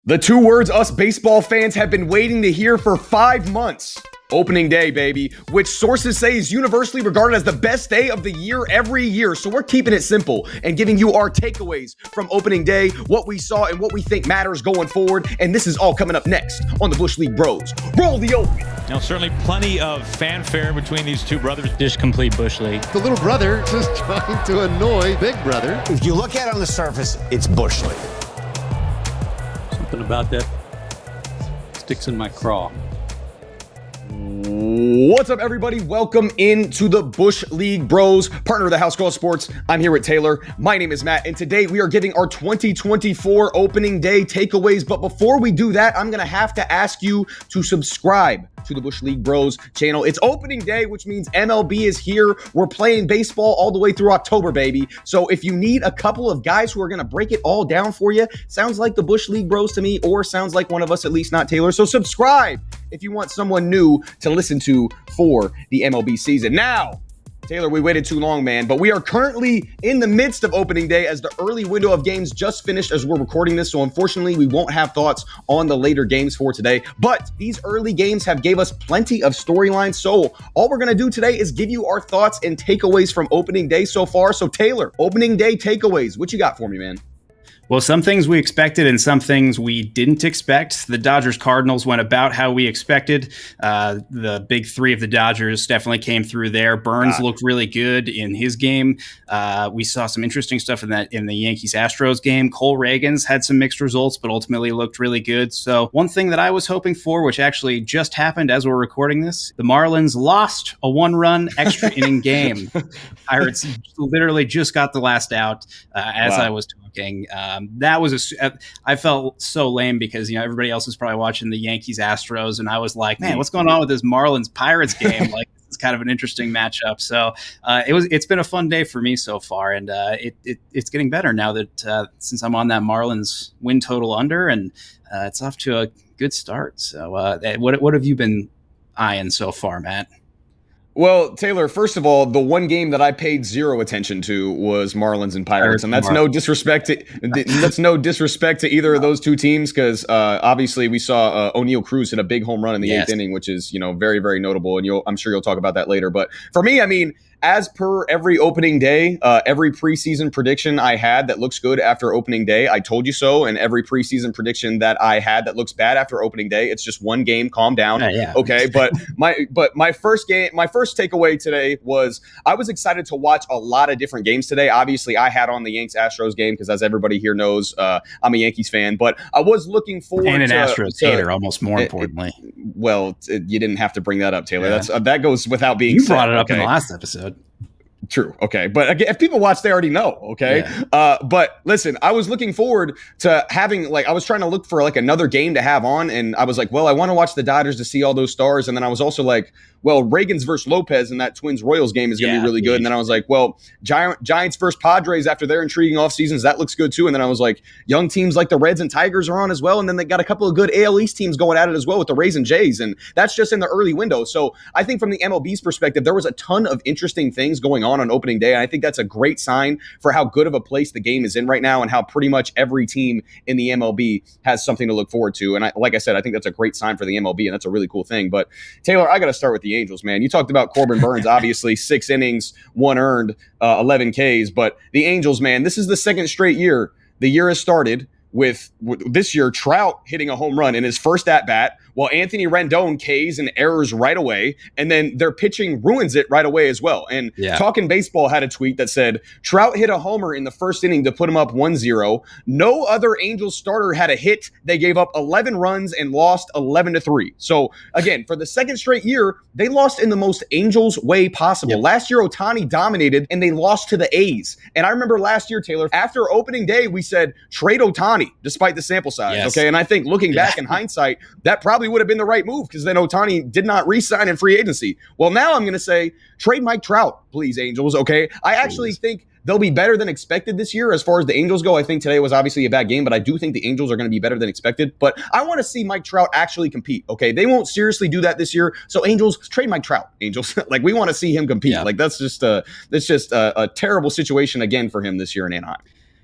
The two words us baseball fans have been waiting to hear for 5 months. Opening day, baby, which sources say is universally regarded as the best day of the year every year. So we're keeping it simple and giving you our takeaways from opening day, what we saw and what we think matters going forward. And this is all coming up next on the Bush League Bros. Roll the open. Now, certainly plenty of fanfare between these two brothers. Just complete Bush League. The little brother just trying to annoy big brother. If you look at it on the surface, it's Bush League. Something about that sticks in my craw. What's up, everybody? Welcome into the Bush League Bros, partner of the House Call Sports. I'm here with Taylor. My name is Matt, and today we are giving our 2024 opening day takeaways. But before we do that, I'm going to have to ask you to subscribe to the Bush League Bros channel. It's opening day, which means MLB is here. We're playing baseball all the way through October, baby. So if you need a couple of guys who are going to break it all down for you, sounds like the Bush League Bros to me, or sounds like one of us, at least not Taylor. So subscribe if you want someone new to listen to for the MLB season. Now, Taylor, we waited too long, man, but we are currently in the midst of opening day as the early window of games just finished as we're recording this. So unfortunately, we won't have thoughts on the later games for today, but these early games have gave us plenty of storylines. So all we're going to do today is give you our thoughts and takeaways from opening day so far. So Taylor, opening day takeaways, what you got for me, man? Well, some things we expected and some things we didn't expect. The Dodgers-Cardinals went about how we expected. The big three of the Dodgers definitely came through there. Burns looked really good in his game. We saw some interesting stuff in the Yankees-Astros game. Cole Reagans had some mixed results, but ultimately looked really good. So one thing that I was hoping for, which actually just happened as we're recording this, the Marlins lost a one-run extra inning game. Pirates literally just got the last out as I was talking. That was I felt so lame because everybody else was probably watching the Yankees Astros, and I was like, man, what's going on with this Marlins Pirates game? Like, it's kind of an interesting matchup. So it's been a fun day for me so far, and it's getting better now that since I'm on that Marlins win total under, and it's off to a good start. So what have you been eyeing so far, Matt? Well, Taylor, first of all, the one game that I paid zero attention to was Marlins and Pirates, and that's no disrespect to either of those two teams, because obviously we saw O'Neal Cruz hit a big home run in the eighth inning, which is very, very notable, and I'm sure you'll talk about that later. But for me, I mean, as per every opening day, every preseason prediction I had that looks good after opening day, I told you so. And every preseason prediction that I had that looks bad after opening day, it's just one game. Calm down. Yeah. Okay. But my first takeaway today was I was excited to watch a lot of different games today. Obviously, I had on the Yanks Astros game because, as everybody here knows, I'm a Yankees fan. But I was looking forward and an Astros hater, almost more importantly. Well, you didn't have to bring that up, Taylor. Yeah. That goes without being said. You brought it up in the last episode. True. Okay. But again, if people watch, they already know. Okay. Yeah. But listen, I was looking forward to having, I was trying to look for another game to have on. And I was like, well, I want to watch the Dodgers to see all those stars. And then I was also like, well, Reagans versus Lopez in that Twins-Royals game is going to be really good. And then I was like, well, Giants versus Padres after their intriguing off seasons, that looks good too. And then I was like, young teams like the Reds and Tigers are on as well. And then they got a couple of good AL East teams going at it as well with the Rays and Jays. And that's just in the early window. So I think from the MLB's perspective, there was a ton of interesting things going on opening day. And I think that's a great sign for how good of a place the game is in right now and how pretty much every team in the MLB has something to look forward to. And like I said, I think that's a great sign for the MLB, and that's a really cool thing. But Taylor, I got to start with the Angels, man. You talked about Corbin Burns, obviously 6 innings, 1 earned, 11 Ks. But the Angels, man, this is the second straight year. The year has started with this year Trout hitting a home run in his first at-bat, while Anthony Rendon Ks and errors right away, and then their pitching ruins it right away as well. And Talking Baseball had a tweet that said, Trout hit a homer in the first inning to put him up 1-0. No other Angels starter had a hit. They gave up 11 runs and lost 11-3. So again, for the second straight year, they lost in the most Angels way possible. Yep. Last year, Ohtani dominated and they lost to the A's. And I remember last year, Taylor, after opening day, we said, trade Ohtani despite the sample size. Yes. Okay. And I think looking back in hindsight, that probably would have been the right move because then Ohtani did not re-sign in free agency. Well, now I'm going to say trade Mike Trout, please, Angels. Okay. I actually think they'll be better than expected this year as far as the Angels go. I think today was obviously a bad game, but I do think the Angels are going to be better than expected. But I want to see Mike Trout actually compete. Okay. They won't seriously do that this year. So Angels, trade Mike Trout, Angels. We want to see him compete. That's just a terrible situation again for him this year in Anaheim.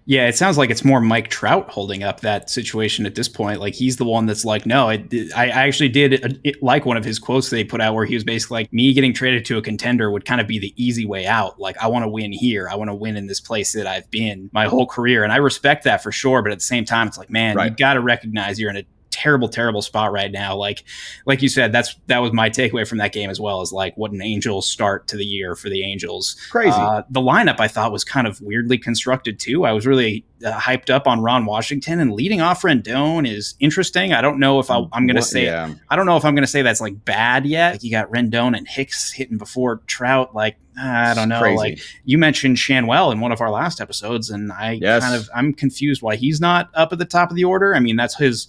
Yeah, it sounds like it's more Mike Trout holding up that situation at this point. Like he's the one that's like, no, I actually did like one of his quotes they put out where he was basically like, me getting traded to a contender would kind of be the easy way out. Like I want to win here. I want to win in this place that I've been my whole career. And I respect that for sure. But at the same time, it's like, man, you got to recognize you're in a terrible spot right now. Like you said, that was my takeaway from that game as well, is like what an Angels start to the year for the Angels. Crazy. The lineup I thought was kind of weirdly constructed too. I was really hyped up on Ron Washington, and leading off Rendon is interesting. I don't know if I'm going to say I don't know if I'm going to say that's like bad yet. Like you got Rendon and Hicks hitting before Trout. Like I don't know. Crazy. Like you mentioned Shanwell in one of our last episodes, and I'm confused why he's not up at the top of the order. I mean, that's his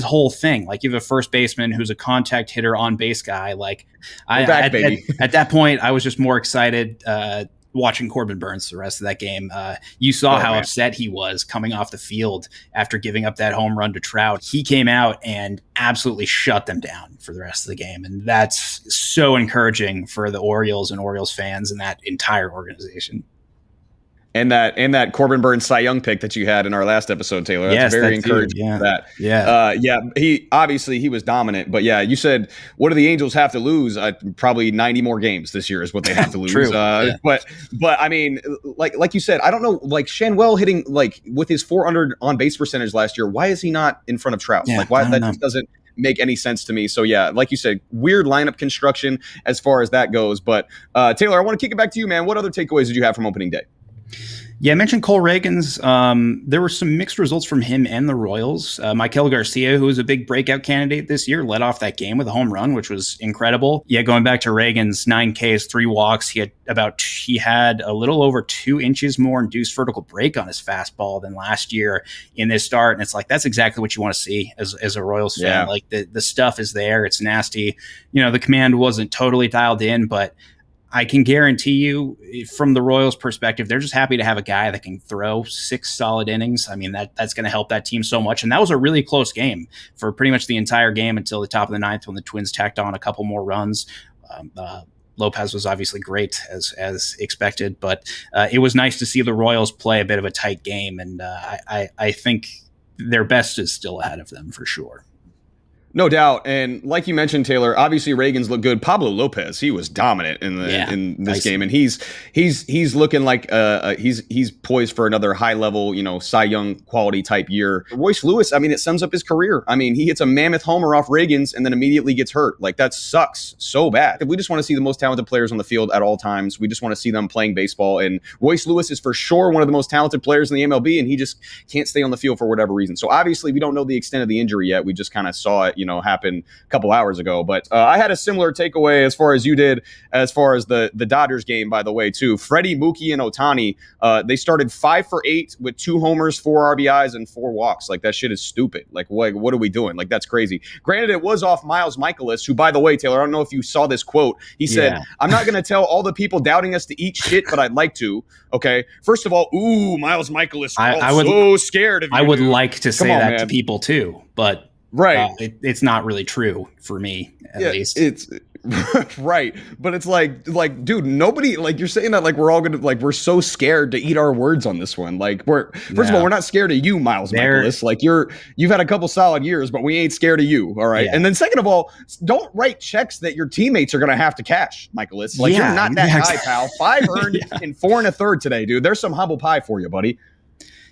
whole thing. Like you have a first baseman who's a contact hitter, on base guy. Like at that point, I was just more excited watching Corbin Burns the rest of that game. You saw how upset he was coming off the field after giving up that home run to Trout. He came out and absolutely shut them down for the rest of the game. And that's so encouraging for the Orioles and Orioles fans and that entire organization. And that Corbin Burns Cy Young pick that you had in our last episode, Taylor. That's very encouraging. For that. He was dominant. But yeah, you said, what do the Angels have to lose? Probably 90 more games this year is what they have to lose. True. But I mean, like you said, I don't know, like Shanwell hitting like with his 400 on base percentage last year, why is he not in front of Trout? Yeah, like why just doesn't make any sense to me. So yeah, like you said, weird lineup construction as far as that goes. But Taylor, I want to kick it back to you, man. What other takeaways did you have from opening day? Yeah, I mentioned Cole Reagans. There were some mixed results from him and the Royals. Maikel Garcia, who was a big breakout candidate this year, led off that game with a home run, which was incredible. Yeah, going back to Reagans, 9 Ks, 3 walks. He had a little over 2 inches more induced vertical break on his fastball than last year in this start. And it's like, that's exactly what you want to see as a Royals fan. Yeah. Like the stuff is there. It's nasty. You know, the command wasn't totally dialed in, but I can guarantee you from the Royals perspective, they're just happy to have a guy that can throw 6 solid innings. I mean, that's going to help that team so much. And that was a really close game for pretty much the entire game until the top of the 9th when the Twins tacked on a couple more runs. Lopez was obviously great as expected, but it was nice to see the Royals play a bit of a tight game. And I think their best is still ahead of them for sure. No doubt. And like you mentioned, Taylor, obviously Reagans looked good. Pablo Lopez, he was dominant in this game. And he's looking like he's poised for another high level, Cy Young quality type year. Royce Lewis, I mean, it sums up his career. I mean, he hits a mammoth homer off Reagans and then immediately gets hurt. Like that sucks so bad. We just want to see the most talented players on the field at all times. We just want to see them playing baseball. And Royce Lewis is for sure one of the most talented players in the MLB, and he just can't stay on the field for whatever reason. So obviously we don't know the extent of the injury yet. We just kind of saw it, happen a couple hours ago. But I had a similar takeaway as far as you did, as far as the Dodgers game, by the way, too. Freddie, Mookie, and Ohtani, they started 5 for 8 with 2 homers, 4 RBIs, and 4 walks. Like, that shit is stupid. Like, what are we doing? Like, that's crazy. Granted, it was off Miles Michaelis, who, by the way, Taylor, I don't know if you saw this quote. He said, I'm not going to tell all the people doubting us to eat shit, but I'd like to. Okay. First of all, Miles Michaelis, so scared of you. I would like to say that to people too, but right. It's not really true for me, at least. It's right. But it's like, dude, nobody, like, you're saying that like we're all gonna, like, we're so scared to eat our words on this one. Like, first of all, we're not scared of you, Miles Michaelis. Like, you've had a couple solid years, but we ain't scared of you. All right. Yeah. And then second of all, don't write checks that your teammates are gonna have to cash, Michaelis. Like, you're not that guy, pal. 5 earned in 4 1/3 today, dude. There's some humble pie for you, buddy.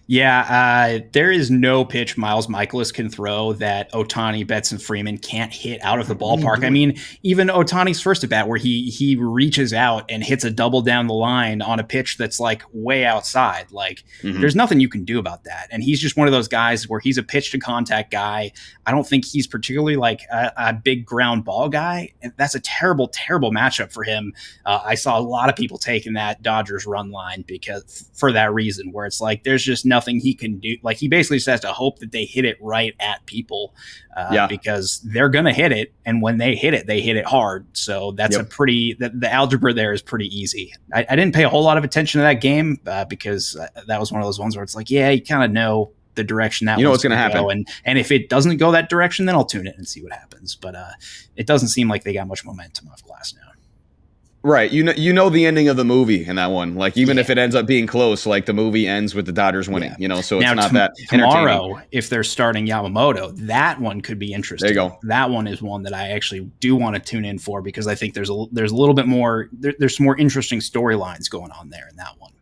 Yeah, there is no pitch Miles Michaelis can throw that Ohtani, Betts, and Freeman can't hit out of the ballpark. I mean, even Ohtani's first at bat where he reaches out and hits a double down the line on a pitch that's like way outside. Like, there's nothing you can do about that. And he's just one of those guys where he's a pitch to contact guy. I don't think he's particularly like a big ground ball guy. And that's a terrible, terrible matchup for him. I saw a lot of people taking that Dodgers run line because for that reason, where it's like there's just nothing he can do. Like, he basically just has to hope that they hit it right at people because they're going to hit it. And when they hit it hard. So that's the algebra there is pretty easy. I didn't pay a whole lot of attention to that game because that was one of those ones where it's like, you kind of know the direction that what's going to happen. And if it doesn't go that direction, then I'll tune it and see what happens. But it doesn't seem like they got much momentum off glass now. Right. You know the ending of the movie in that one. Like, even if it ends up being close, like the movie ends with the Dodgers winning, so Now, it's not that entertaining. tomorrow, if they're starting Yamamoto, that one could be interesting. There you go. That one is one that I actually do want to tune in for, because I think there's a little bit more, there's some more interesting storylines going on there in that one.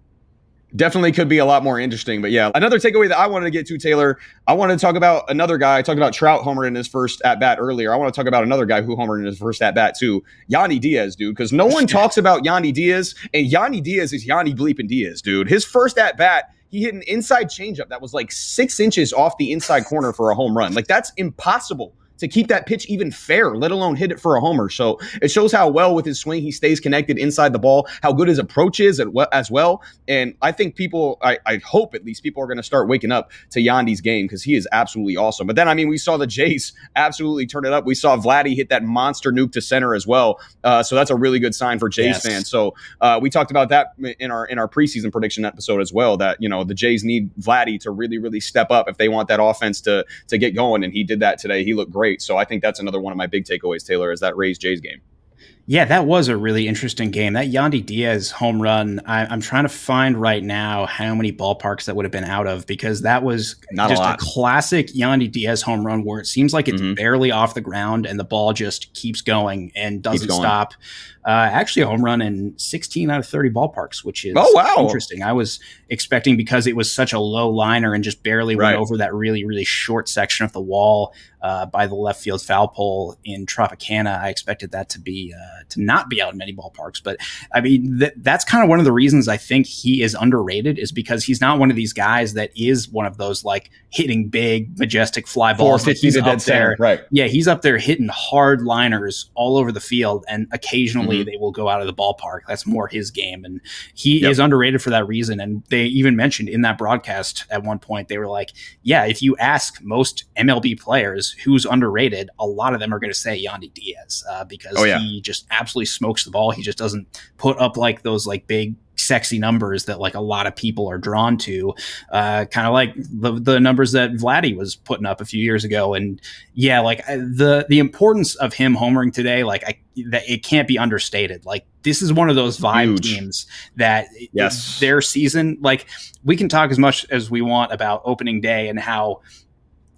Definitely could be a lot more interesting. But yeah, another takeaway that I wanted to get to, Taylor, I wanted to talk about another guy. I talked about Trout homered in his first at-bat earlier. I want to talk about another guy who homered in his first at-bat too, Yandy Diaz, dude, because no one talks about Yandy Diaz, and Yandy Diaz is Yandy bleeping Diaz, dude. His first at-bat, he hit an inside changeup that was like 6 inches off the inside corner for a home run. Like, that's impossible to keep that pitch even fair, let alone hit it for a homer. So it shows how well with his swing he stays connected inside the ball, how good his approach is as well. And I think people, I hope at least people are going to start waking up to Yandy's game, because he is absolutely awesome. But then, I mean, we saw the Jays absolutely turn it up. We saw Vladdy hit that monster nuke to center as well. So that's a really good sign for Jays fans. So we talked about that in our preseason prediction episode as well, that, the Jays need Vladdy to really, really step up if they want that offense to get going. And he did that today. He looked great. So I think that's another one of my big takeaways, Taylor, is that Rays Jays game. Yeah, that was a really interesting game. That Yandy Diaz home run, I'm trying to find right now how many ballparks that would have been out of, because that was not just a classic Yandy Diaz home run where it seems like it's barely off the ground and the ball just keeps going and doesn't stop. Actually, a home run in 16 out of 30 ballparks, which is interesting. I was expecting, because it was such a low liner and just barely went over that really, really short section of the wall by the left field foul pole in Tropicana, I expected that to be to not be out in many ballparks. But I mean, that's kind of one of the reasons I think he is underrated, is because he's not one of these guys that is one of those like hitting big, majestic fly balls. Like, he's up there, yeah, he's up there hitting hard liners all over the field, and occasionally they will go out of the ballpark. That's more his game, and he is underrated for that reason. And they even mentioned in that broadcast at one point, they were like, yeah, if you ask most MLB players who's underrated, a lot of them are going to say Yandy Diaz, because he just absolutely smokes the ball. He just doesn't put up like those like big sexy numbers that like a lot of people are drawn to, kind of like the numbers that Vladdy was putting up a few years ago. And yeah, like the importance of him homering today, like that it can't be understated. Like, this is one of those vibe teams that their season, like, we can talk as much as we want about opening day and how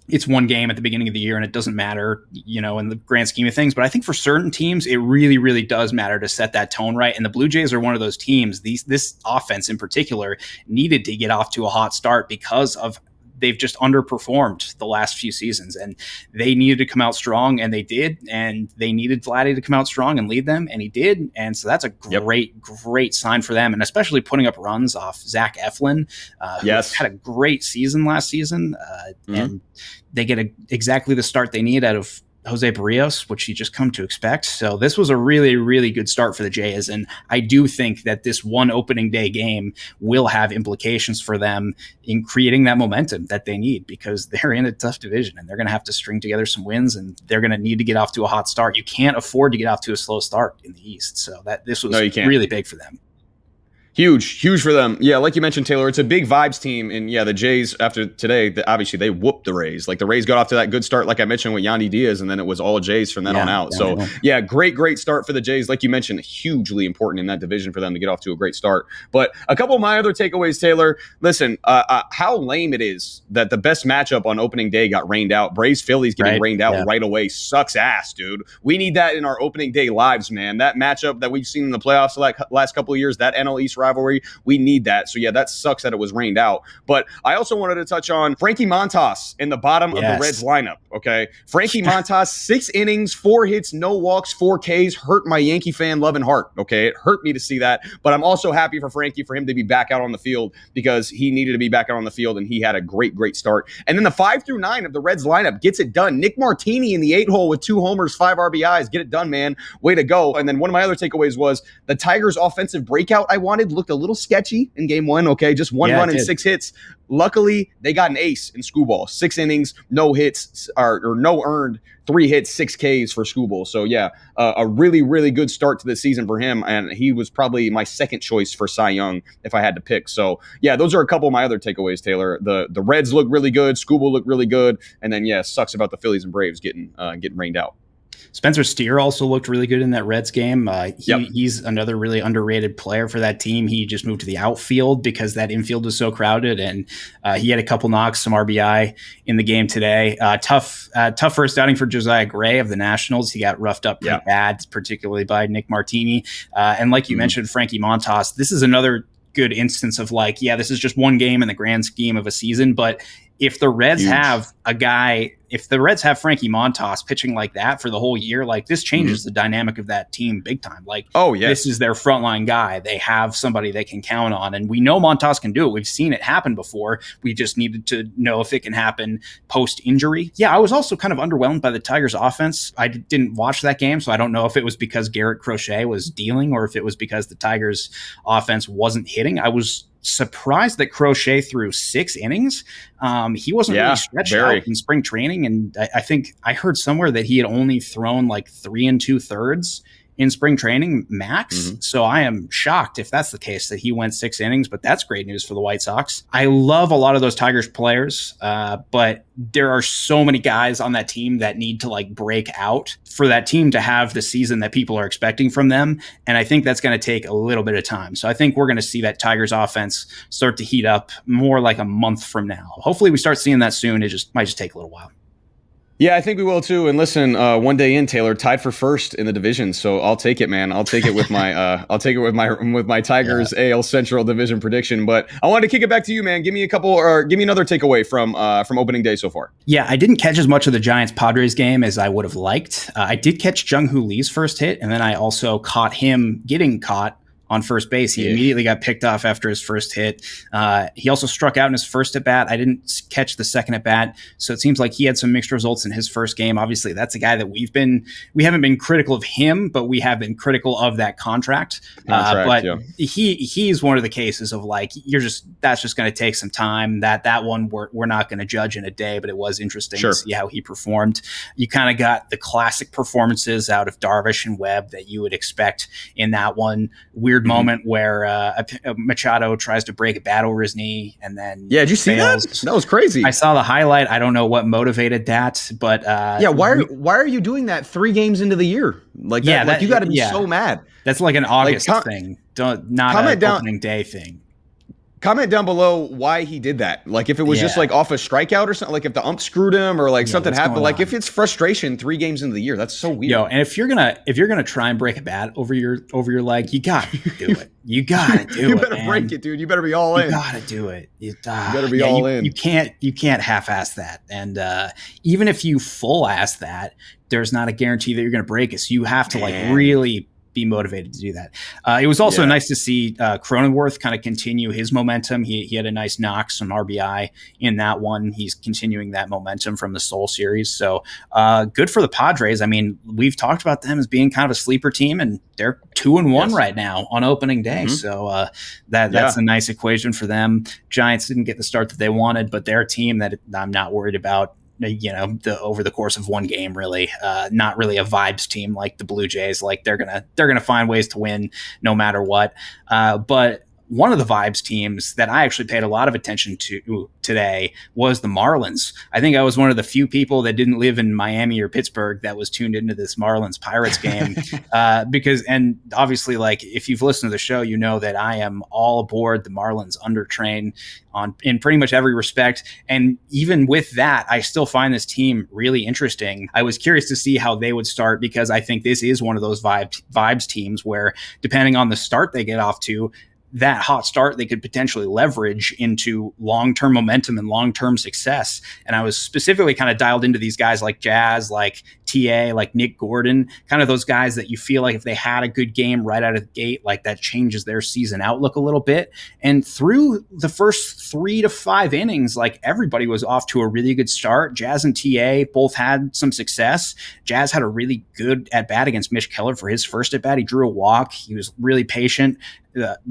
it's one game at the beginning of the year and it doesn't matter, in the grand scheme of things. But I think for certain teams, it really, really does matter to set that tone right. And the Blue Jays are one of those teams. This offense in particular needed to get off to a hot start because of they've just underperformed the last few seasons, and they needed to come out strong, and they did. And they needed Vladdy to come out strong and lead them, and he did. And so that's a great sign for them, and especially putting up runs off Zach Eflin, who had a great season last season, and they get exactly the start they need out of Jose Barrios, which you just come to expect. So this was a really, really good start for the Jays. And I do think that this one opening day game will have implications for them in creating that momentum that they need, because they're in a tough division and they're going to have to string together some wins, and they're going to need to get off to a hot start. You can't afford to get off to a slow start in the East. So this was really big for them. Huge for them. Yeah, like you mentioned, Taylor, it's a big vibes team. And yeah, the Jays, after today, obviously they whooped the Rays. Like, the Rays got off to that good start, like I mentioned, with Yandy Diaz, and then it was all Jays from then on out. So yeah, great start for the Jays. Like you mentioned, hugely important in that division for them to get off to a great start. But a couple of my other takeaways, Taylor, listen, how lame it is that the best matchup on opening day got rained out. Braves Phillies getting rained out right away sucks ass, dude. We need that in our opening day lives, man. That matchup that we've seen in the playoffs like last couple of years, that NL East rivalry, we need that. So yeah, that sucks that it was rained out. But I also wanted to touch on Frankie Montas in the bottom of the Reds lineup. Okay, Frankie Montas, 6 innings, 4 hits, no walks, 4 Ks, hurt my Yankee fan love and heart. Okay, it hurt me to see that, but I'm also happy for Frankie, for him to be back out on the field, because he needed to be back out on the field, and he had a great start. And then the 5 through 9 of the Reds lineup gets it done. Nick Martini in the 8 hole with 2 homers, 5 RBIs. Get it done, man. Way to go. And then one of my other takeaways was the Tigers' offensive breakout I wanted looked a little sketchy in game 1. Okay, just 1 run and 6 hits. Luckily, they got an ace in Skubal. 6 innings, no hits, or no earned, 3 hits, 6 Ks for Skubal. So yeah, a really good start to the season for him, and he was probably my second choice for Cy Young if I had to pick. So yeah, those are a couple of my other takeaways, Taylor. The Reds look really good, Skubal looked really good, and then yeah, sucks about the Phillies and Braves getting rained out. Spencer Steer also looked really good in that Reds game. He's another really underrated player for that team. He just moved to the outfield because that infield was so crowded, and he had a couple knocks, some RBI in the game today. Tough first outing for Josiah Gray of the Nationals. He got roughed up pretty bad, particularly by Nick Martini. And like you mentioned, Frankie Montas, this is another good instance of this is just one game in the grand scheme of a season, but if the Reds have Frankie Montas pitching like that for the whole year, this changes the dynamic of that team big time. This is their frontline guy. They have somebody they can count on, and we know Montas can do it. We've seen it happen before. We just needed to know if it can happen post-injury. Yeah, I was also kind of underwhelmed by the Tigers' offense. I didn't watch that game, so I don't know if it was because Garrett Crochet was dealing or if it was because the Tigers' offense wasn't hitting. I was surprised that Crochet threw 6 innings. He wasn't really stretched out in spring training, and I think I heard somewhere that he had only thrown 3 2/3 in spring training max. So I am shocked if that's the case that he went 6 innings, but that's great news for the White Sox. I love a lot of those Tigers players, but there are so many guys on that team that need to break out for that team to have the season that people are expecting from them. And I think that's going to take a little bit of time. So I think we're going to see that Tigers offense start to heat up more like a month from now. Hopefully we start seeing that soon. It might just take a little while. Yeah, I think we will too. And listen, one day in, Taylor tied for first in the division, so I'll take it, man. I'll take it with my Tigers AL Central division prediction. But I wanted to kick it back to you, man. Give me another takeaway from opening day so far. Yeah, I didn't catch as much of the Giants Padres game as I would have liked. I did catch Jung-Hoo Lee's first hit, and then I also caught him getting caught on first base. He immediately got picked off after his first hit. He also struck out in his first at bat. I didn't catch the second at bat, so it seems like he had some mixed results in his first game. Obviously, that's a guy that we haven't been critical of him, but we have been critical of that contract. He's one of the cases of that's just going to take some time. That one we're not going to judge in a day, but it was interesting to see how he performed. You kind of got the classic performances out of Darvish and Webb that you would expect in that one. Weird moment where Machado tries to break a bat over his knee and then did you see that? That was crazy. I saw the highlight. I don't know what motivated that, but why are you doing that 3 games into the year you got to be so mad. That's like an August thing, not an opening day thing. Comment down below why he did that. If it was just off a strikeout or something, if the ump screwed him or something happened. If it's frustration 3 games into the year, that's so weird. And if you're gonna try and break a bat over your leg, you gotta do it. You gotta do it. You better break it, dude. You better be all in. You gotta do it. You better be all in. You can't half-ass that. And even if you full-ass that, there's not a guarantee that you're gonna break it. So you have to really be motivated to do that. It was also nice to see Cronenworth kind of continue his momentum. He had a nice knock, some RBI in that one. He's continuing that momentum from the Seoul series. So good for the Padres. I mean, we've talked about them as being kind of a sleeper team, and they're 2-1 right now on opening day. So that's a nice equation for them. Giants didn't get the start that they wanted, but they're a team that I'm not worried about over the course of one game, really. Not really a vibes team like the Blue Jays. They're gonna find ways to win no matter what. But one of the vibes teams that I actually paid a lot of attention to today was the Marlins. I think I was one of the few people that didn't live in Miami or Pittsburgh that was tuned into this Marlins Pirates game and obviously, if you've listened to the show, you know that I am all aboard the Marlins undertrain in pretty much every respect. And even with that, I still find this team really interesting. I was curious to see how they would start because I think this is one of those vibes teams where, depending on the start they get off to, that hot start they could potentially leverage into long-term momentum and long-term success. And I was specifically kind of dialed into these guys like Jazz, like TA, like Nick Gordon, kind of those guys that you feel like if they had a good game right out of the gate, that changes their season outlook a little bit. And through the first 3 to 5 innings, everybody was off to a really good start. Jazz and TA both had some success. Jazz had a really good at bat against Mitch Keller for his first at bat. He drew a walk. He was really patient.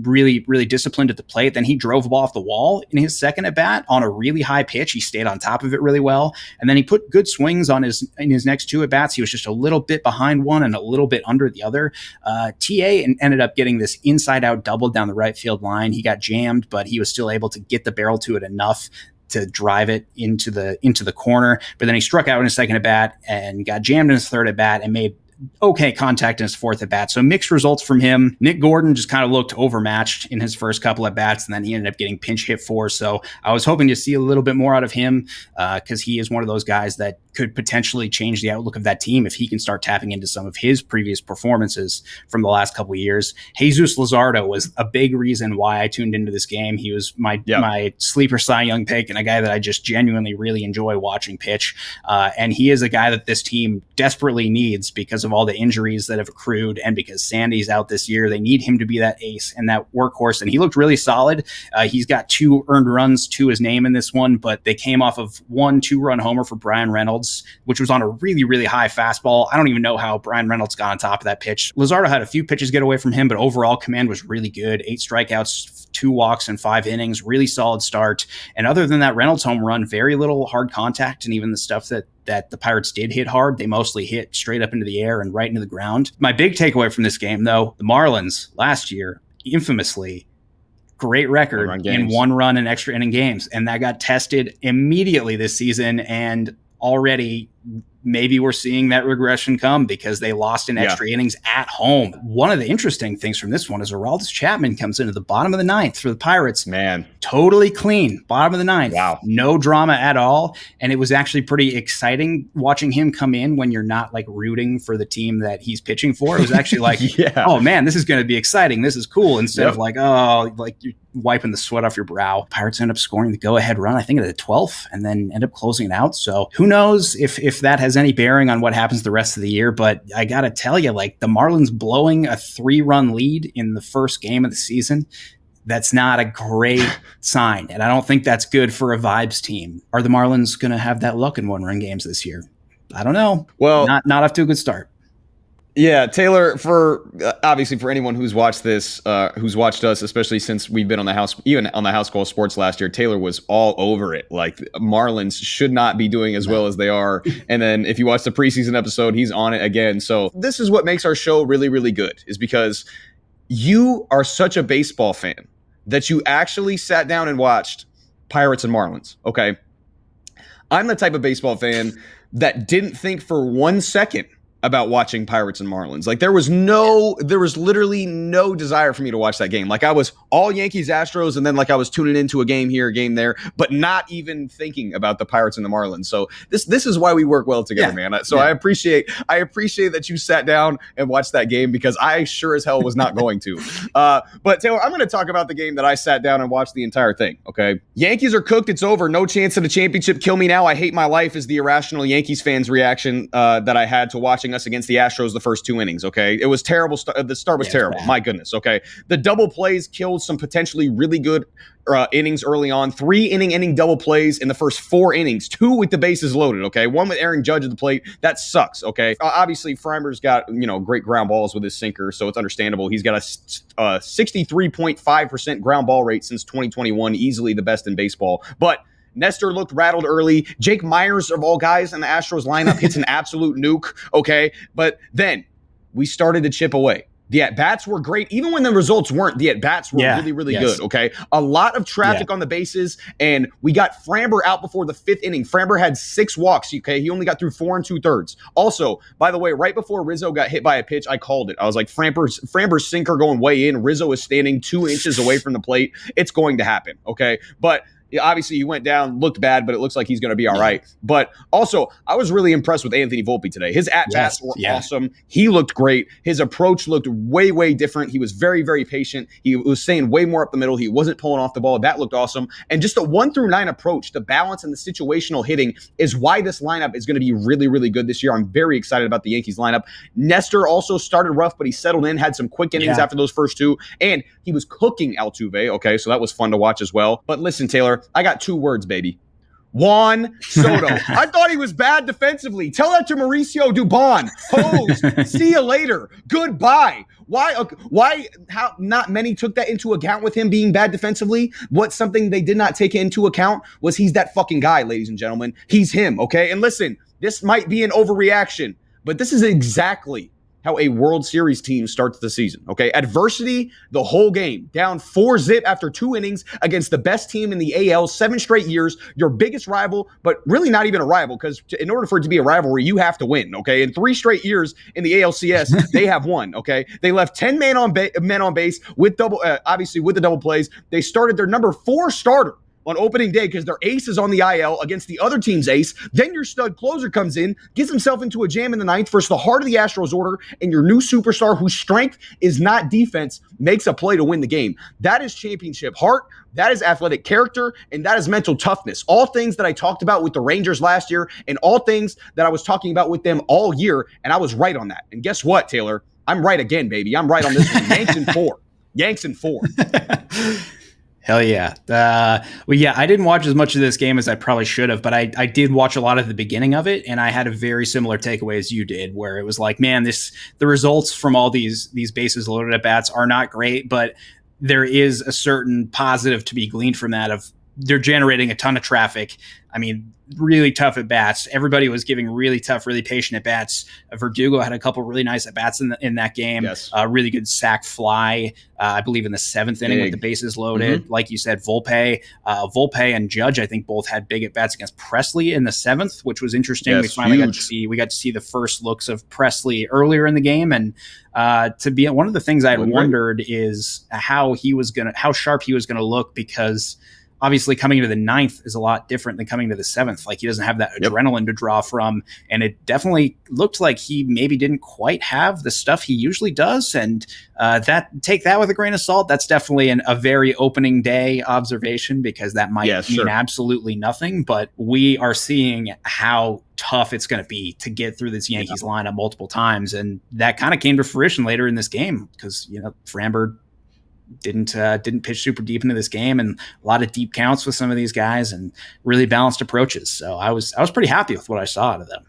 Really, really disciplined at the plate. Then he drove a ball off the wall in his second at bat on a really high pitch. He stayed on top of it really well. And then he put good swings in his next 2 at bats. He was just a little bit behind one and a little bit under the other. TA ended up getting this inside out double down the right field line. He got jammed, but he was still able to get the barrel to it enough to drive it into the corner, but then he struck out in his second at bat and got jammed in his third at bat and made okay contact in his fourth at bat. So mixed results from him. Nick Gordon just kind of looked overmatched in his first couple at bats, and then he ended up getting pinch hit for. So I was hoping to see a little bit more out of him because he is one of those guys that could potentially change the outlook of that team if he can start tapping into some of his previous performances from the last couple of years. Jesus Luzardo was a big reason why I tuned into this game. He was my sleeper Cy Young pick and a guy that I just genuinely really enjoy watching pitch. And he is a guy that this team desperately needs because of all the injuries that have accrued and because Sandy's out this year. They need him to be that ace and that workhorse, and he looked really solid. He's got 2 earned runs to his name in this one, but they came off of 1 2-run homer for Brian Reynolds, which was on a really, really high fastball. I don't even know how Brian Reynolds got on top of that pitch. Luzardo had a few pitches get away from him, but overall command was really good. 8 strikeouts, 2 walks in 5 innings, really solid start. And other than that Reynolds home run, very little hard contact, and even the stuff that the Pirates did hit hard, they mostly hit straight up into the air and right into the ground. My big takeaway from this game, though, the Marlins last year, infamously, great record in 1-run and extra inning games, and that got tested immediately this season, and already maybe we're seeing that regression come because they lost in extra innings at home. One of the interesting things from this one is Aroldis Chapman comes into the bottom of the 9th for the Pirates. Man. Totally clean. Bottom of the 9th. Wow. No drama at all. And it was actually pretty exciting watching him come in when you're not like rooting for the team that he's pitching for. It was actually like, oh man, this is going to be exciting. This is cool. Instead of like, oh, like you're wiping the sweat off your brow. Pirates end up scoring the go-ahead run, I think at the 12th, and then end up closing it out. So who knows if that has any bearing on what happens the rest of the year. But I got to tell you, like the Marlins blowing a 3-run lead in the first game of the season, that's not a great sign. And I don't think that's good for a vibes team. Are the Marlins going to have that luck in 1-run games this year? I don't know. Well, not off to a good start. Yeah, Taylor, for obviously for anyone who's watched this, who's watched us, especially since we've been on the house, even on the House Call Sports last year, Taylor was all over it. Like Marlins should not be doing as well as they are. And then if you watch the preseason episode, he's on it again. So this is what makes our show really, really good, is because you are such a baseball fan that you actually sat down and watched Pirates and Marlins. Okay. I'm the type of baseball fan that didn't think for 1 second about watching Pirates and Marlins. Like there was literally no desire for me to watch that game. Like I was all Yankees, Astros, and then like I was tuning into a game here, a game there, but not even thinking about the Pirates and the Marlins. So this is why we work well together, man. So I appreciate that you sat down and watched that game, because I sure as hell was not going to. But Taylor, I'm going to talk about the game that I sat down and watched the entire thing. Okay. Yankees are cooked. It's over. No chance at a championship. Kill me now. I hate my life is the irrational Yankees fans reaction that I had to watching us against the Astros the first 2 innings. Okay. It was terrible. The start was terrible. My goodness. Okay. The double plays killed some potentially really good innings early on. 3 inning double plays in the first 4 innings, 2 with the bases loaded. Okay. 1 with Aaron Judge at the plate. That sucks. Okay. Obviously Framber's got, great ground balls with his sinker, so it's understandable. He's got a 63.5% ground ball rate since 2021, easily the best in baseball. But Nestor looked rattled early. Jake Myers, of all guys in the Astros lineup, hits an absolute nuke, okay? But then we started to chip away. The at-bats were great. Even when the results weren't, the at-bats were really, really good, okay? A lot of traffic on the bases, and we got Framber out before the 5th inning. Framber had 6 walks, okay? He only got through 4 2/3. Also, by the way, right before Rizzo got hit by a pitch, I called it. I was like, Framber's sinker going way in. Rizzo is standing 2 inches away from the plate. It's going to happen, okay? But obviously, he went down, looked bad, but it looks like he's going to be all right. But also, I was really impressed with Anthony Volpe today. His at-bats were awesome. He looked great. His approach looked way, way different. He was very, very patient. He was staying way more up the middle. He wasn't pulling off the ball. That looked awesome. And just the 1 through 9 approach, the balance and the situational hitting is why this lineup is going to be really, really good this year. I'm very excited about the Yankees lineup. Nestor also started rough, but he settled in, had some quick innings after those first 2, and he was cooking Altuve. Okay, so that was fun to watch as well. But listen, Taylor, I got 2 words, baby. Juan Soto. I thought he was bad defensively. Tell that to Mauricio Dubon. Hose. See you later. Goodbye. How not many took that into account with him being bad defensively? What something they did not take into account was he's that fucking guy, ladies and gentlemen. He's him, okay? And listen, this might be an overreaction, but this is exactly how a World Series team starts the season, okay? Adversity the whole game. Down 4-0 after 2 innings against the best team in the AL 7 straight years, your biggest rival, but really not even a rival, because in order for it to be a rivalry, you have to win, okay? In 3 straight years in the ALCS, they have won, okay? They left 10 men on base with obviously with the double plays. They started their number 4 starter on opening day because their ace is on the IL against the other team's ace. Then your stud closer comes in, gets himself into a jam in the 9th versus the heart of the Astros order, and your new superstar, whose strength is not defense, makes a play to win the game. That is championship heart. That is athletic character, and that is mental toughness. All things that I talked about with the Rangers last year, and all things that I was talking about with them all year, and I was right on that. And guess what, Taylor? I'm right again, baby. I'm right on this one. Yanks in 4. Yanks in 4. Hell yeah. Well, yeah, I didn't watch as much of this game as I probably should have, but I did watch a lot of the beginning of it, and I had a very similar takeaway as you did, where it was like, man, the results from all these bases loaded at bats are not great, but there is a certain positive to be gleaned from that of they're generating a ton of traffic. I mean, really tough at bats. Everybody was giving really tough, really patient at bats. Verdugo had a couple really nice at bats in that game. Yes. Really good sac fly, I believe in the 7th inning with the bases loaded. Mm-hmm. Like you said, Volpe and Judge, I think both had big at bats against Presley in the 7th, which was interesting. Yes, we finally got to see the first looks of Presley earlier in the game, and to be one of the things I had wondered is how sharp he was gonna look, because obviously coming to the 9th is a lot different than coming to the 7th. Like, he doesn't have that adrenaline to draw from. And it definitely looked like he maybe didn't quite have the stuff he usually does. And take that with a grain of salt. That's definitely a very opening day observation, because that might mean absolutely nothing. But we are seeing how tough it's going to be to get through this Yankees lineup multiple times. And that kind of came to fruition later in this game, because, Framber didn't pitch super deep into this game, and a lot of deep counts with some of these guys and really balanced approaches. So I was pretty happy with what I saw out of them.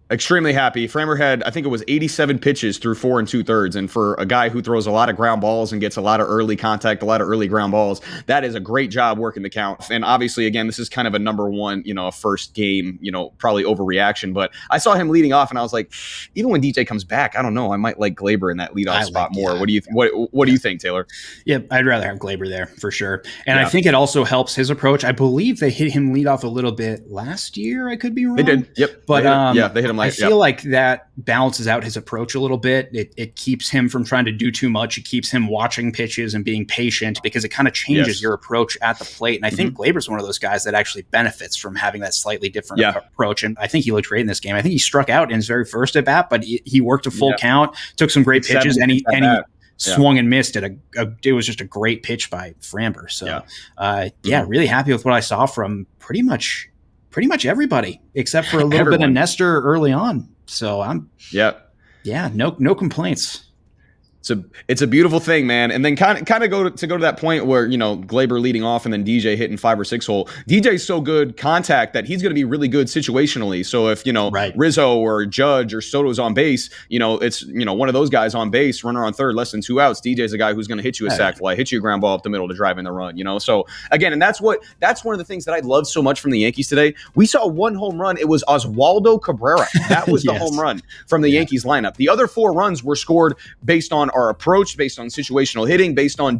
Extremely happy. Framber had, I think it was 87 pitches through 4 2/3. And for a guy who throws a lot of ground balls and gets a lot of early contact, a lot of early ground balls, that is a great job working the count. And obviously, again, this is kind of a number one, a first game, probably overreaction. But I saw him leading off, and I was like, even when DJ comes back, I don't know, I might like Glaber in that leadoff spot more. What do you think, Taylor? Yeah, I'd rather have Glaber there for sure. And I think it also helps his approach. I believe they hit him leadoff a little bit last year. I could be wrong. They did. Yep. But they hit him. I feel like that balances out his approach a little bit. It keeps him from trying to do too much. It keeps him watching pitches and being patient, because it kind of changes your approach at the plate. And I think Glaber's one of those guys that actually benefits from having that slightly different approach. And I think he looked great in this game. I think he struck out in his very first at bat, but he worked a full count, took some great pitches, and he swung and missed at it was just a great pitch by Framber. So really happy with what I saw from pretty much everybody, except for a little bit of Nestor early on. So no complaints. It's a beautiful thing, man. And then kind of go to that point where, Glaber leading off and then DJ hitting 5 or 6 hole. DJ's so good contact that he's going to be really good situationally. So if, Rizzo or Judge or Soto's on base, it's, one of those guys on base, runner on third, less than 2 outs. DJ's a guy who's going to hit you a sac fly, hit you a ground ball up the middle to drive in the run, So again, and that's one of the things that I love so much from the Yankees today. We saw 1 home run. It was Oswaldo Cabrera. That was the home run from the Yankees lineup. The other 4 runs were scored based on our approach, based on situational hitting, based on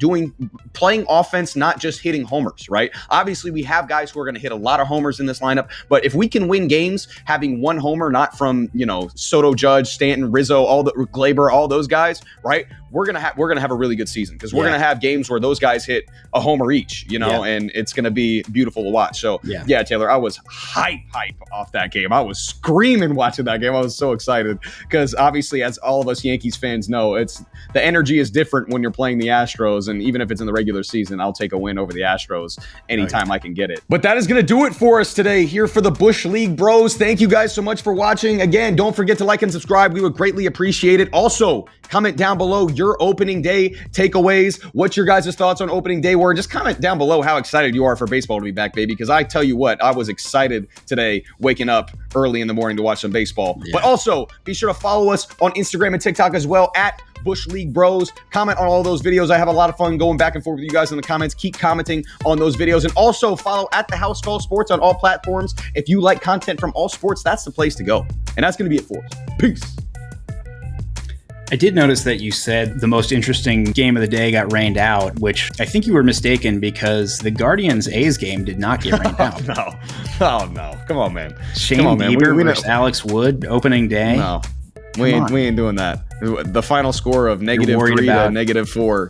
playing offense, not just hitting homers, right? Obviously, we have guys who are going to hit a lot of homers in this lineup, but if we can win games having 1 homer, not from, Soto, Judge, Stanton, Rizzo, Glaber, all those guys, right? We're gonna have a really good season, because we're gonna have games where those guys hit a homer each, and it's gonna be beautiful to watch. So Taylor, I was hype off that game. I was screaming watching that game. I was so excited, because obviously, as all of us Yankees fans know, the energy is different when you're playing the Astros, and even if it's in the regular season, I'll take a win over the Astros anytime I can get it. But that is gonna do it for us today here for the Bush League Bros. Thank you guys so much for watching. Again, don't forget to like and subscribe. We would greatly appreciate it. Also, comment down below your opening day takeaways, what your guys' thoughts on opening day were. Just comment down below how excited you are for baseball to be back, baby, because I tell you what, I was excited today waking up early in the morning to watch some baseball. But also, be sure to follow us on Instagram and TikTok as well, at Bush League Bros. Comment on all those videos. I have a lot of fun going back and forth with you guys in the comments. Keep commenting on those videos. And also follow at The House Call Sports on all platforms. If you like content from all sports, that's the place to go. And that's going to be it for us. Peace. I did notice that you said the most interesting game of the day got rained out, which I think you were mistaken because the Guardians A's game did not get rained out. No. Oh, no. Come on, man. Shane Come on, man. Bieber We versus Alex Wood opening day. No. We ain't doing that. The final score of -3 to -4.